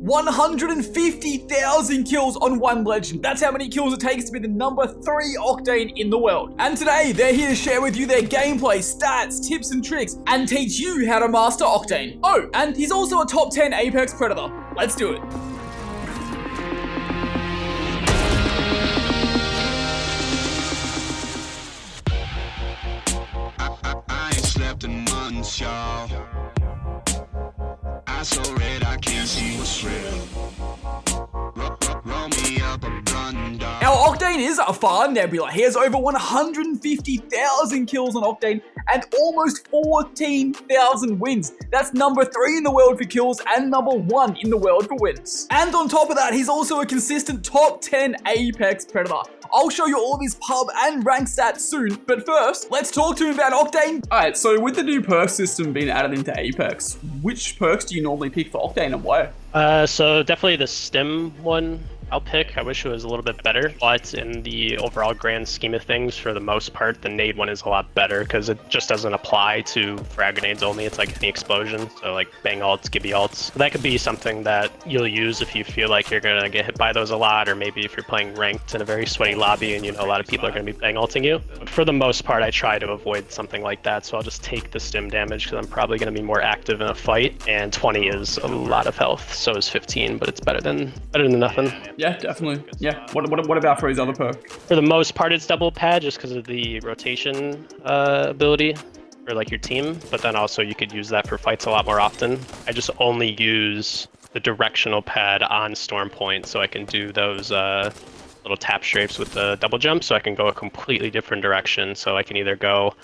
150,000 kills on one legend. That's how many kills it takes to be the number 3 Octane in the world. And today, they're here to share with you their gameplay, stats, tips and tricks, and teach you how to master Octane. Oh, and he's also a top 10 Apex Predator. Let's do it. I ain't slept in months, y'all. I so red I can't see what's real. Roll me up a blunt, dog. Our Octane is a Far Nebula. He has over 150,000 kills on Octane and almost 14,000 wins. That's number 3 in the world for kills and number 1 in the world for wins. And on top of that, he's also a consistent top 10 Apex Predator. I'll show you all of his pub and rank stats soon, but first, let's talk to him about Octane. Alright, so with the new perk system being added into Apex, which perks do you normally pick for Octane and why? So definitely the stim one I'll pick. I wish it was a little bit better, but in the overall grand scheme of things, for the most part, the nade one is a lot better because it just doesn't apply to frag grenades only. It's like any explosion, so like bang ults, gibby ults. That could be something that you'll use if you feel like you're gonna get hit by those a lot, or maybe if you're playing ranked in a very sweaty lobby and you know a lot of people are gonna be bang ulting you. But for the most part, I try to avoid something like that, so I'll just take the stim damage because I'm probably gonna be more active in a fight, and 20 is a lot of health, so is 15, but it's better than nothing. Yeah, definitely. Yeah. What about for his other perk? For the most part, it's double pad just because of the rotation ability for like your team, but then also you could use that for fights a lot more often. I just only use the directional pad on storm point, so I can do those little tap strafes with the double jump, so I can go a completely different direction. So I can either go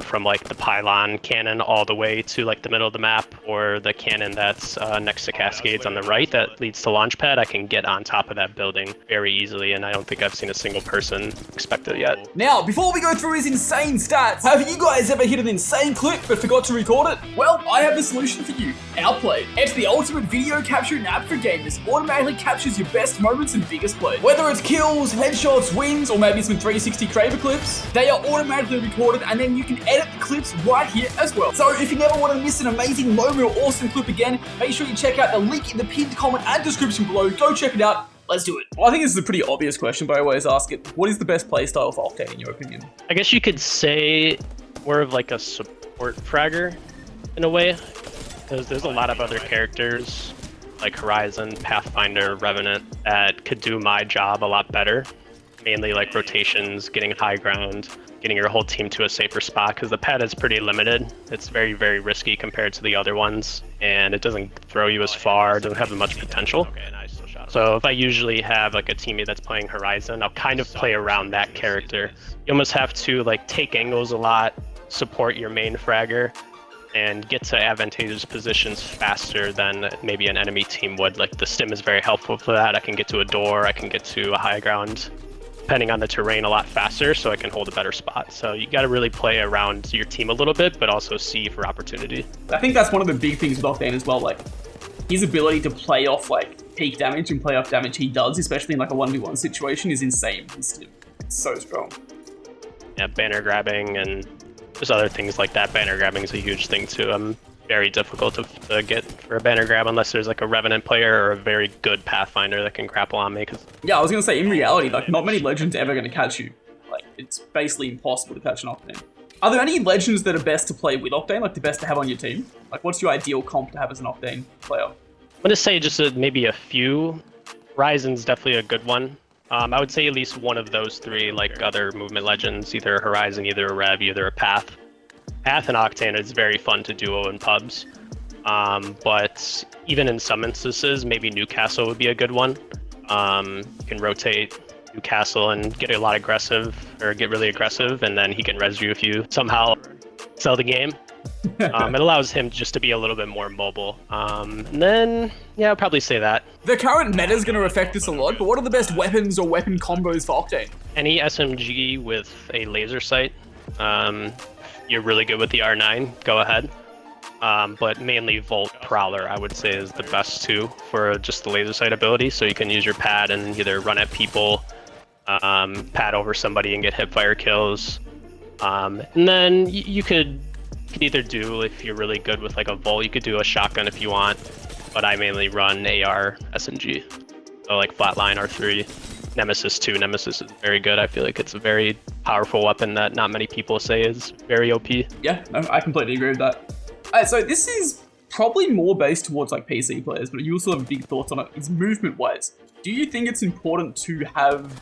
from like the pylon cannon all the way to like the middle of the map, or the cannon that's next to cascades on the right that leads to launch pad. I can get on top of that building very easily, and I don't think I've seen a single person expect it yet. Now, before we go through his insane stats, have you guys ever hit an insane clip but forgot to record it? Well, I have the solution for you, Outplay. It's the ultimate video capturing app for gamers. Automatically captures your best moments and biggest plays. Whether it's kills, headshots, wins, or maybe some 360 Kraber clips, they are automatically recorded, and then you can edit the clips right here as well. So if you never want to miss an amazing moment or awesome clip again, make sure you check out the link in the pinned comment and description below. Go check it out. Let's do it. Well, I think this is a pretty obvious question, but I always ask it. What is the best playstyle for Octane in your opinion? I guess you could say more of like a support fragger in a way, because there's a lot of other characters like Horizon, Pathfinder, Revenant that could do my job a lot better. Mainly like rotations, getting high ground, getting your whole team to a safer spot, because the pad is pretty limited. It's very, very risky compared to the other ones, and it doesn't throw you as far, doesn't have as much potential. So if I usually have like a teammate that's playing Horizon, I'll kind of play around that character. You almost have to like take angles a lot, support your main fragger, and get to advantageous positions faster than maybe an enemy team would. Like the stim is very helpful for that. I can get to a door, I can get to a high ground, depending on the terrain, a lot faster, so I can hold a better spot. So you got to really play around your team a little bit, but also see for opportunity. I think that's one of the big things with Octane as well. Like his ability to play off like peak damage and play off damage he does, especially in like a 1v1 situation, is insane. It's so strong. Yeah, banner grabbing and there's other things like that. Banner grabbing is a huge thing too. I'm very difficult to get for a banner grab unless there's like a Revenant player or a very good Pathfinder that can grapple on me. Yeah, I was gonna say, in reality, like not many legends are ever gonna catch you. Like it's basically impossible to catch an Octane. Are there any legends that are best to play with Octane, like the best to have on your team? Like what's your ideal comp to have as an Octane player? I'm gonna say just maybe a few. Horizon's definitely a good one. I would say at least one of those three, like other movement legends, either a Horizon, either a Rev, either a Path. Path and Octane is very fun to duo in pubs, but even in some instances, maybe Newcastle would be a good one. You can rotate Newcastle and get a lot aggressive, or get really aggressive, and then he can res you if you somehow sell the game. It allows him just to be a little bit more mobile. And then, yeah, I'll probably say that. The current meta is going to affect this a lot, but what are the best weapons or weapon combos for Octane? Any SMG with a laser sight. You're really good with the R9, go ahead. But mainly Volt Prowler, I would say, is the best too for just the laser sight ability. So you can use your pad and either run at people, pad over somebody and get hipfire kills. And then you could either do, if you're really good with like a Volt, you could do a shotgun if you want. but I mainly run AR, SMG. So like Flatline, R3, Nemesis 2. Nemesis is very good. I feel like it's a very powerful weapon that not many people say is very OP. Yeah, no, I completely agree with that. Alright, so this is probably more based towards like PC players, but you also have big thoughts on it. It's movement-wise. Do you think it's important to have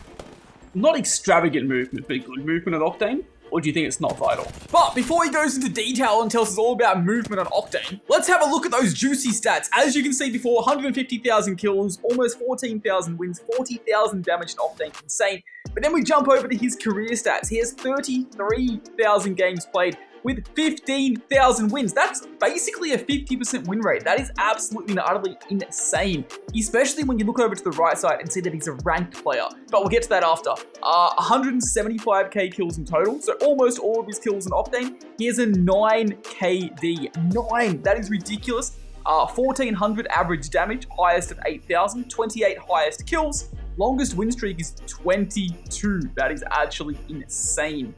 not extravagant movement, but good movement at Octane? Or do you think it's not vital? But before he goes into detail and tells us all about movement on Octane, let's have a look at those juicy stats. As you can see before, 150,000 kills, almost 14,000 wins, 40,000 damage to Octane. Insane. But then we jump over to his career stats. He has 33,000 games played with 15,000 wins. That's basically a 50% win rate. That is absolutely and utterly insane, especially when you look over to the right side and see that he's a ranked player. But we'll get to that after. 175k kills in total, so almost all of his kills in Octane. He has a 9 KD. 9, that is ridiculous. 1400 average damage, highest at 8,000, 28 highest kills. Longest win streak is 22. That is actually insane.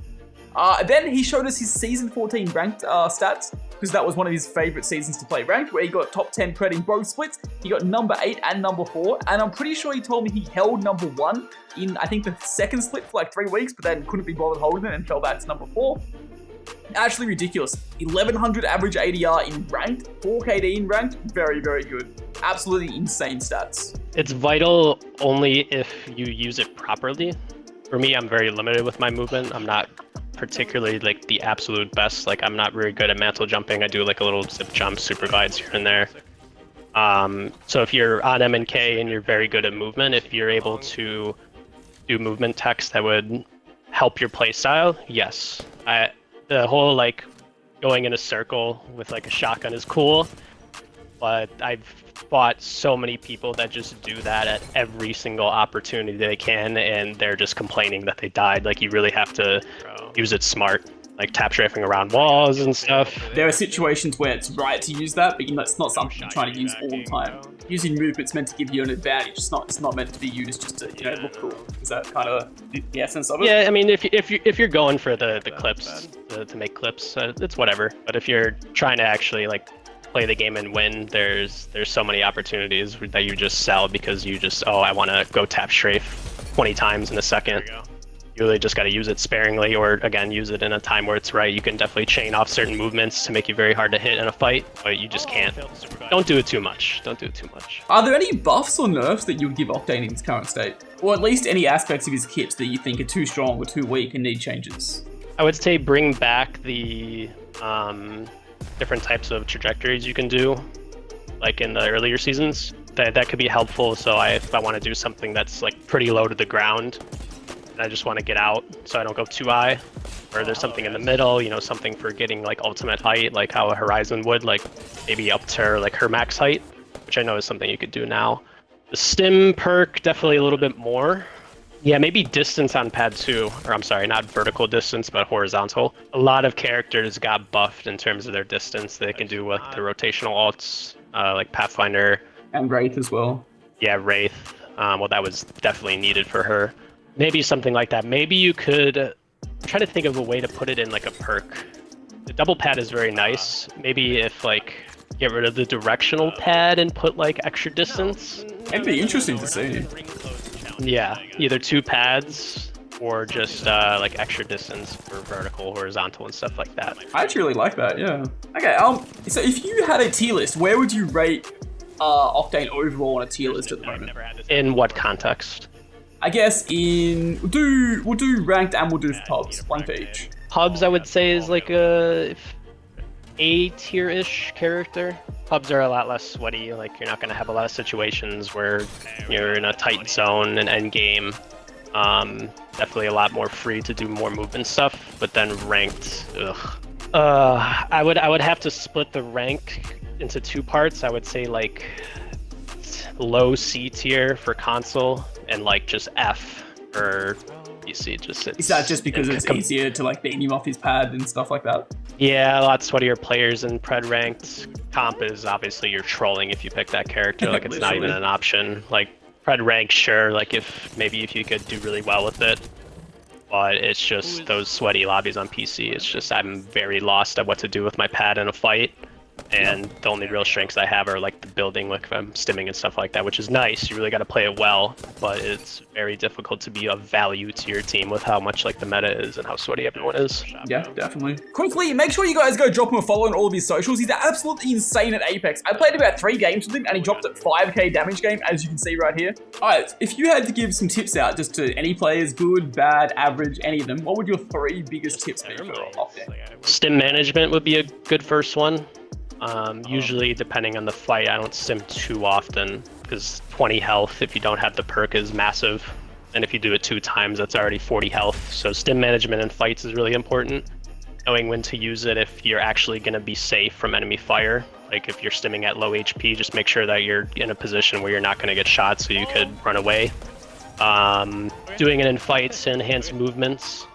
Then he showed us his Season 14 ranked stats, because that was one of his favorite seasons to play ranked, where he got top 10 pred in both splits. He got number 8 and number 4, and I'm pretty sure he told me he held number 1 in, I think, the second split for like 3 weeks, but then couldn't be bothered holding it and fell back to number 4. Actually ridiculous. 1100 average ADR in ranked, 4 KD in ranked, very, very good. Absolutely insane stats. It's vital only if you use it properly. For me, I'm very limited with my movement. I'm not particularly like the absolute best. Like I'm not very good at mantle jumping. I do like a little zip jump, super glides here and there. So if you're on M&K and you're very good at movement, if you're able to do movement text that would help your playstyle, yes. The whole like going in a circle with like a shotgun is cool, but I've fought so many people that just do that at every single opportunity they can, and they're just complaining that they died. Like you really have to use it smart, like tap strafing around walls and stuff. There are situations where it's right to use that, but it's not something you're trying to use all the time. Using movement's meant to give you an advantage. It's not meant to be used just to look cool. Is that kind of the essence of it? Yeah, I mean, if you're going for the clips to make clips, it's whatever. But if you're trying to actually like play the game and win, there's so many opportunities that you just sell because you just, I want to go tap strafe 20 times in a second. You really just got to use it sparingly, or again, use it in a time where it's right. You can definitely chain off certain movements to make you very hard to hit in a fight, but you just can't. Don't do it too much. Don't do it too much. Are there any buffs or nerfs that you would give Octane in his current state? Or at least any aspects of his kit that you think are too strong or too weak and need changes? I would say bring back the different types of trajectories you can do, like in the earlier seasons. That could be helpful. So if I want to do something that's like pretty low to the ground, and I just want to get out so I don't go too high, or there's something in the middle, something for getting like ultimate height, like how a Horizon would, like maybe up to like her max height, which I know is something you could do now. The stim perk, definitely a little bit more. Yeah, maybe distance on pad 2, or I'm sorry, not vertical distance, but horizontal. A lot of characters got buffed in terms of their distance. They can do with the rotational alts, like Pathfinder. And Wraith as well. Yeah, Wraith. Well, that was definitely needed for her. Maybe something like that. Maybe you could try to think of a way to put it in like a perk. The double pad is very nice. Maybe if like get rid of the directional pad and put like extra distance. It'd be interesting to see. Yeah, either 2 pads or just like extra distance for vertical, horizontal, and stuff like that. I actually really like that, yeah. Okay, so if you had a tier list, where would you rate Octane overall on a tier list at the moment? In what context? I guess we'll do ranked and we'll do pubs, one for each. Pubs, I would say, is like a tier-ish character. Pubs are a lot less sweaty. Like you're not going to have a lot of situations where you're in a tight zone and end game. Definitely a lot more free to do more movement stuff. But then ranked, I would have to split the rank into 2 parts. I would say like low C tier for console and like just F for PC. Is that just because it's easier to like beam him off his pad and stuff like that? Yeah, a lot sweatier players in pred ranked. Comp is obviously you're trolling if you pick that character. Like it's not even an option. Like pred rank, sure. Like if you could do really well with it, but it's just those sweaty lobbies on PC. It's just I'm very lost at what to do with my pad in a fight. And the only real strengths I have are like the building, like if I'm stimming and stuff like that, which is nice. You really got to play it well, but it's very difficult to be of value to your team with how much like the meta is and how sweaty everyone is. Yeah, definitely. Quickly, make sure you guys go drop him a follow on all of his socials. He's absolutely insane at Apex. I played about 3 games with him and he dropped at 5k damage game, as you can see right here. Alright, if you had to give some tips out just to any players, good, bad, average, any of them, what would your 3 biggest tips be for Octane? Stim management would be a good first one. Usually, depending on the fight, I don't stim too often because 20 health, if you don't have the perk, is massive. And if you do it 2 times, that's already 40 health. So stim management in fights is really important. Knowing when to use it if you're actually going to be safe from enemy fire. Like if you're stimming at low HP, just make sure that you're in a position where you're not going to get shot so you could run away. Doing it in fights to enhance movements.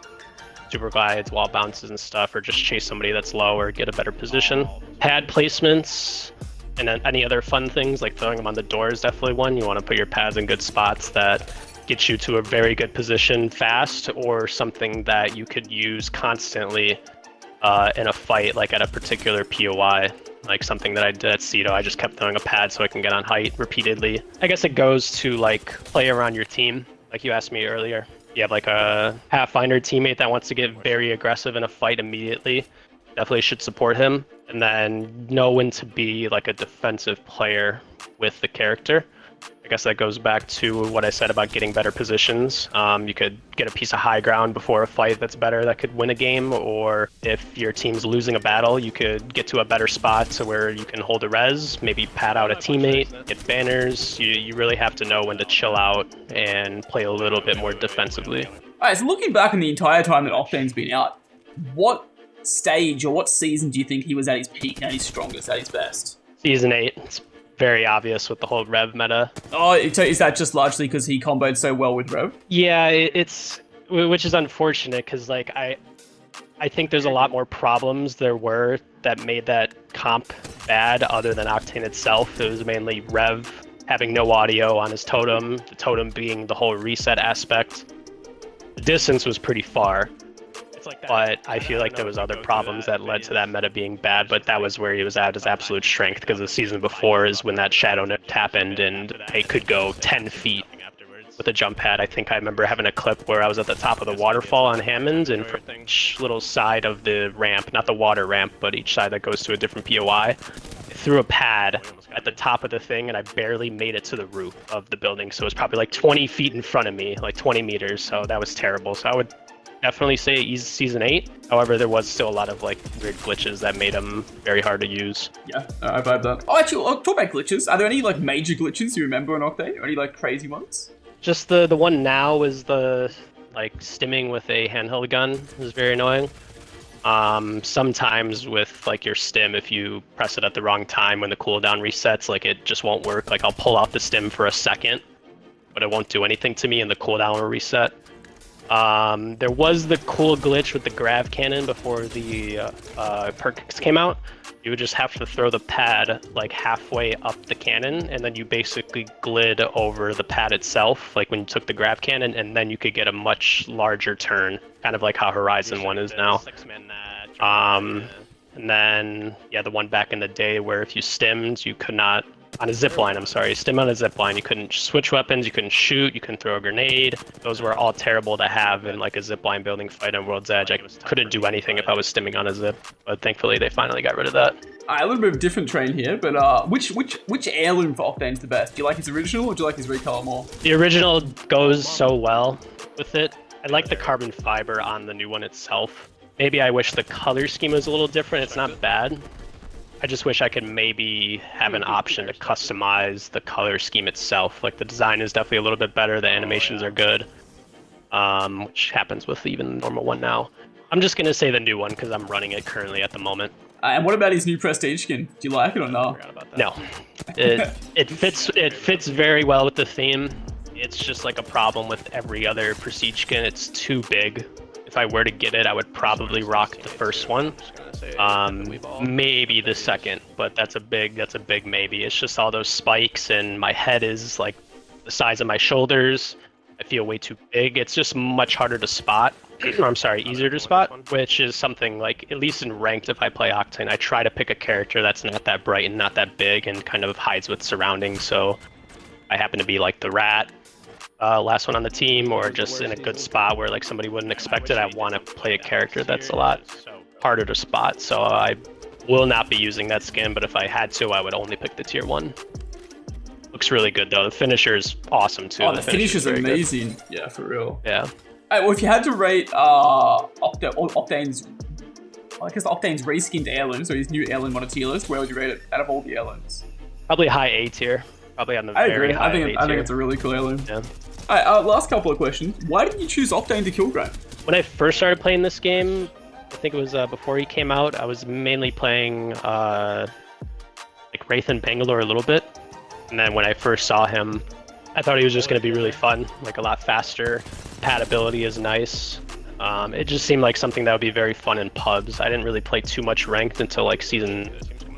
Super glides, wall bounces and stuff, or just chase somebody that's low or get a better position. Pad placements and then any other fun things like throwing them on the door is definitely one. You want to put your pads in good spots that get you to a very good position fast, or something that you could use constantly in a fight, like at a particular POI. Like something that I did at Cedo, I just kept throwing a pad so I can get on height repeatedly. I guess it goes to like play around your team, like you asked me earlier. You have like a Pathfinder teammate that wants to get very aggressive in a fight immediately, definitely should support him. And then know when to be like a defensive player with the character. I guess that goes back to what I said about getting better positions. You could get a piece of high ground before a fight that's better that could win a game, or if your team's losing a battle, you could get to a better spot to where you can hold a res, maybe pad out a teammate, get banners. You really have to know when to chill out and play a little bit more defensively. Alright, so looking back on the entire time that Octane's been out, what stage or what season do you think he was at his peak, at his strongest, at his best? Season 8. It's very obvious with the whole Rev meta. Oh, so is that just largely because he comboed so well with Rev? Yeah, it's which is unfortunate because like I think there's a lot more problems there were that made that comp bad other than Octane itself. It was mainly Rev having no audio on his totem, the totem being the whole reset aspect. The distance was pretty far. But I feel like there was other problems that led to that meta being bad, but that was where he was at his absolute strength, because the season before is when that Shadow Nip happened and they could go 10 feet with a jump pad. I think I remember having a clip where I was at the top of the waterfall on Hammond, and for each little side of the ramp, not the water ramp, but each side that goes to a different POI, I threw a pad at the top of the thing and I barely made it to the roof of the building, so it was probably like 20 feet in front of me, like 20 meters, so that was terrible. So I would definitely say he's season 8. However, there was still a lot of like weird glitches that made him very hard to use. Yeah, I vibe that. Oh, actually, talk about glitches. Are there any like major glitches you remember on Octane, or any like crazy ones? Just the one now is the like stimming with a handheld gun is very annoying. Sometimes with like your stim, if you press it at the wrong time when the cooldown resets, like it just won't work. Like I'll pull out the stim for a second, but it won't do anything to me and the cooldown will reset. There was the cool glitch with the grav cannon before the perks came out. You would just have to throw the pad like halfway up the cannon, and then you basically glid over the pad itself, like when you took the grav cannon, and then you could get a much larger turn, kind of like how Horizon 1 is now. And then, yeah, the one back in the day where if you stimmed, you could not, on a zipline, I'm sorry, stim on a zipline, you couldn't switch weapons, you couldn't shoot, you couldn't throw a grenade. Those were all terrible to have in like a zipline building fight on World's Edge. I couldn't do anything if I was stimming on a zip, but thankfully they finally got rid of that. A little bit of a different train here, but which heirloom for Octane's the best? Do you like his original or do you like his recolor more? The original goes so well with it. I like the carbon fiber on the new one itself. Maybe I wish the color scheme was a little different. It's not bad. I just wish I could maybe have an option to customize the color scheme itself. Like the design is definitely a little bit better. The animations are good, which happens with even the normal one now. I'm just gonna say the new one because I'm running it currently at the moment. And what about his new prestige skin? Do you like it or no? No, it fits very well with the theme. It's just like a problem with every other prestige skin. It's too big. If I were to get it, I would probably rock the first one. Maybe the second, but that's a big maybe. It's just all those spikes, and my head is like the size of my shoulders. I feel way too big. It's just much harder to spot I'm sorry, easier to spot, which is something like, at least in ranked, if I play Octane, I try to pick a character that's not that bright and not that big and kind of hides with surroundings. So I happen to be like the rat, last one on the team, or just in a good spot where like somebody wouldn't expect it. I want to play a character that's a lot harder to spot. So I will not be using that skin, but if I had to, I would only pick the tier 1. Looks really good though. The finisher is awesome too. Oh, the finish is amazing. Good. Yeah, for real. Yeah. Alright, well, if you had to rate Octane's, because Octane's reskinned heirlooms, or his new heirloom on a tier list, where would you rate it out of all the heirlooms? Probably high A tier. Probably on the very high A tier. I think it's a really cool heirloom. Yeah. Alright, last couple of questions. Why did you choose Octane to kill ground? When I first started playing this game, I think it was before he came out, I was mainly playing like Wraith and Bangalore a little bit. And then when I first saw him, I thought he was just going to be really fun, like a lot faster. Compatibility is nice. It just seemed like something that would be very fun in pubs. I didn't really play too much ranked until like season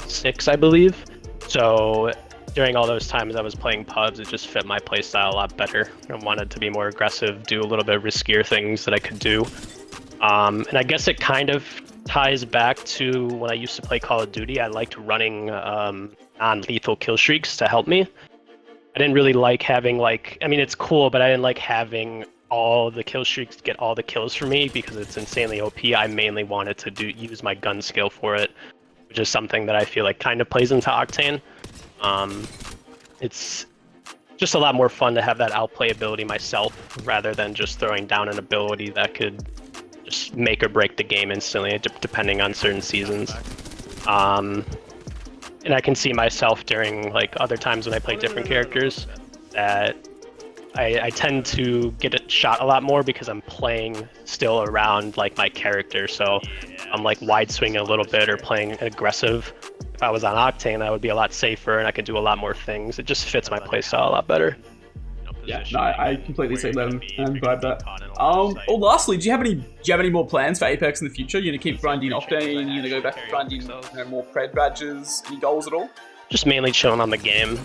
6, I believe. So during all those times I was playing pubs, it just fit my playstyle a lot better. I wanted to be more aggressive, do a little bit riskier things that I could do. And I guess it kind of ties back to when I used to play Call of Duty. I liked running non-lethal kill streaks to help me. I didn't really like having it's cool, but I didn't like having all the kill streaks to get all the kills for me because it's insanely OP. I mainly wanted to use my gun skill for it, which is something that I feel like kind of plays into Octane. It's just a lot more fun to have that outplay ability myself rather than just throwing down an ability that could just make or break the game instantly, depending on certain seasons. And I can see myself during like other times when I play different characters that I tend to get it shot a lot more because I'm playing still around like my character. So I'm like wide swinging a little bit or playing aggressive. If I was on Octane, I would be a lot safer and I could do a lot more things. It just fits my playstyle a lot better. Yeah, no, I completely see that and vibe that. Lastly, do you have any more plans for Apex in the future? You gonna keep grinding Octane? You gonna go back to grinding more pred badges? Any goals at all? Just mainly chilling on the game.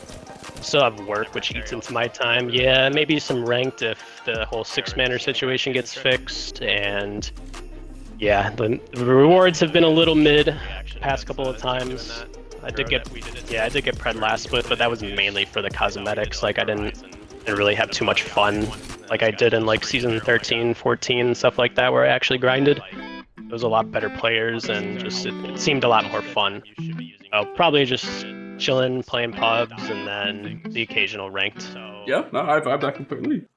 Still have work, which eats into my time. Yeah, maybe some ranked if the whole 6-manner situation gets fixed. And yeah, the rewards have been a little mid the past couple of times. I did get pred last split, but that was mainly for the cosmetics. Like I didn't really have too much fun like I did in like season 13, 14, stuff like that, where I actually grinded. It was a lot better players and just it seemed a lot more fun. Probably just chilling, playing pubs, and then the occasional ranked. Yeah, no, I vibe that completely.